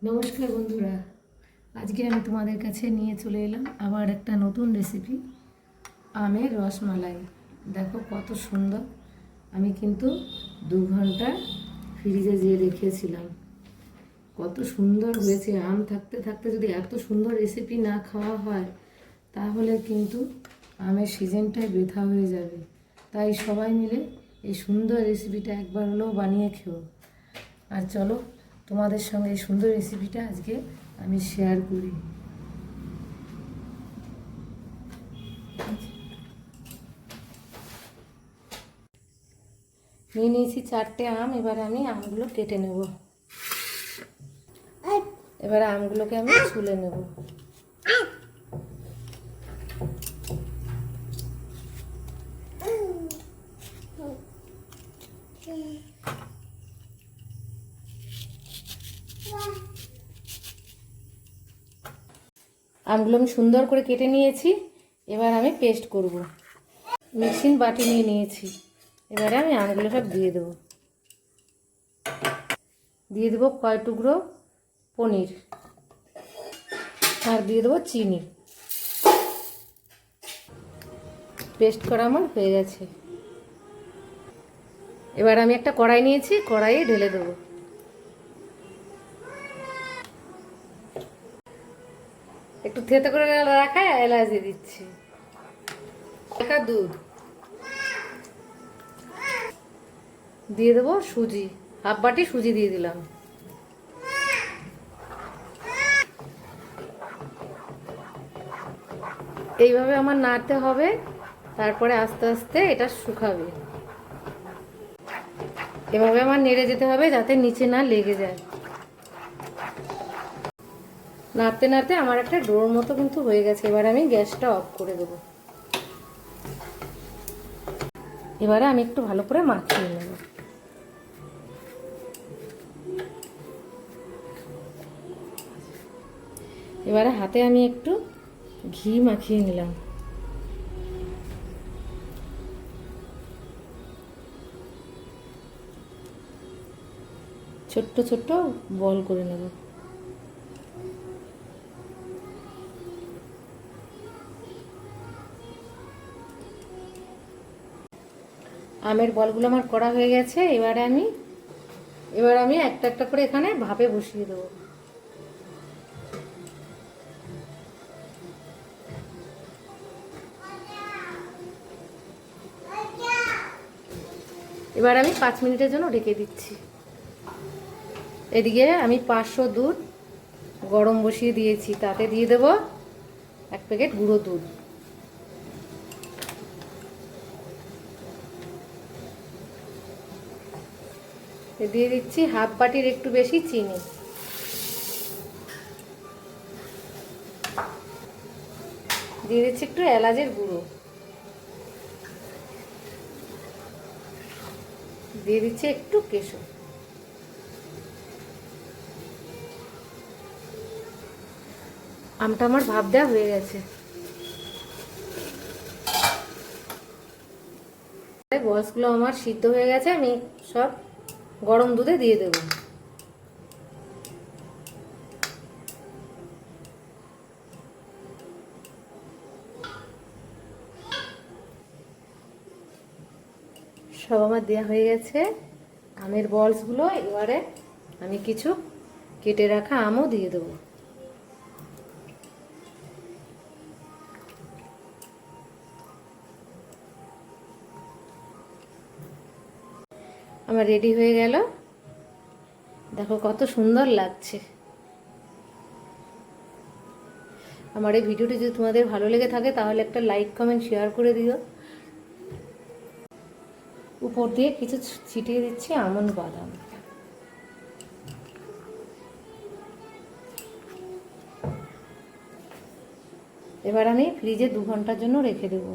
নমস্কার বন্ধুরা, আজকে আমি তোমাদের কাছে নিয়ে চলে এলাম আবার একটা নতুন রেসিপি, আমের রসমালাই। দেখো কত সুন্দর। আমি কিন্তু 2 ঘন্টা ফ্রিজে দিয়ে রেখেছিলাম। কত সুন্দর হয়েছে। আম থাকতে থাকতে যদি এত সুন্দর রেসিপি না খাওয়া হয় তাহলে কিন্তু আমের সিজনটাই বৃথা হয়ে যাবে। তাই সবাই মিলে এই সুন্দর রেসিপিটা একবার হলেও বানিয়ে খেও। আর চলো তোমাদের সঙ্গে এই সুন্দর রেসিপিটা আজকে আমি শেয়ার করি। নিয়ে নিয়েছি 4টে আম। এবার আমি আমগুলো কেটে নেব। এবার আমগুলোকে আমি ছুলে নেব। আমগুলো আমি সুন্দর করে কেটে নিয়েছি। এবার আমি পেস্ট করব। মিক্সিং বাটি নিয়ে নিয়েছি। এবারে আমি আমগুলো সব দিয়ে দেবো। দিয়ে দেবো কয় টুকরো পনির, আর দিয়ে দেবো চিনি। পেস্ট করা আমার হয়ে গেছে। এবার আমি একটা কড়াই নিয়েছি, কড়াইয়ে ঢেলে দেবো। একটু থেতে করে রাখা এলাচ দিয়ে দিচ্ছি। হালকা দুধ দিয়ে দেবো। সুজি, হাফ বাটি সুজি দিয়ে দিলাম। এইভাবে আমার নাড়তে হবে, তারপরে আস্তে আস্তে এটা শুকাবে। এভাবে আমার নেড়ে যেতে হবে যাতে নিচে না লেগে যায়। নাড়তে নাড়তে আমার একটা ডোর মতো কিন্তু হয়ে গেছে। এবার আমি গ্যাসটা অফ করে দেবো। এবারে আমি একটু ভালো করে মাখিয়ে নেব। এবারে হাতে আমি একটু ঘি মাখিয়ে নিলাম। ছোট্ট ছোট্ট বল করে নেব। আমের বলগুলো আমার করা হয়ে গেছে। এবার আমি একটা একটা করে এখানে ভাপে বসিয়ে দেবো। এবার আমি 5 মিনিটের জন্য ঢেকে দিচ্ছি। এদিকে আমি 500 দুধ গরম বসিয়ে দিয়েছি, তাতে দিয়ে দেবো 1 প্যাকেট গুঁড়ো দুধ। দিয়ে দিচ্ছি হাফ বাটির একটু বেশি চিনি। দিয়ে দিচ্ছি একটু এলাচের গুঁড়ো। দিয়ে দিচ্ছি একটু কেশর। আমটা আমার ভাপ দেওয়া হয়ে গেছে। বলসগুলো আমার সিদ্ধ হয়ে গেছে। আমি সব গরম দুধে দিয়ে দেবো। সব আমার দেওয়া হয়ে গেছে আমের বলসগুলো। এবারে আমি কিছু কেটে রাখা আমও দিয়ে দেবো। আমার রেডি হয়ে গেল। দেখো কত সুন্দর লাগছে। আমার এই ভিডিওটি যদি তোমাদের ভালো লেগে থাকে তাহলে একটা লাইক কমেন্ট শেয়ার করে দিও। উপর দিয়ে কিছু ছিটিয়ে দিচ্ছি আমন্ড বাদাম। এবার আমি ফ্রিজে 2 ঘন্টার জন্য রেখে দেবো।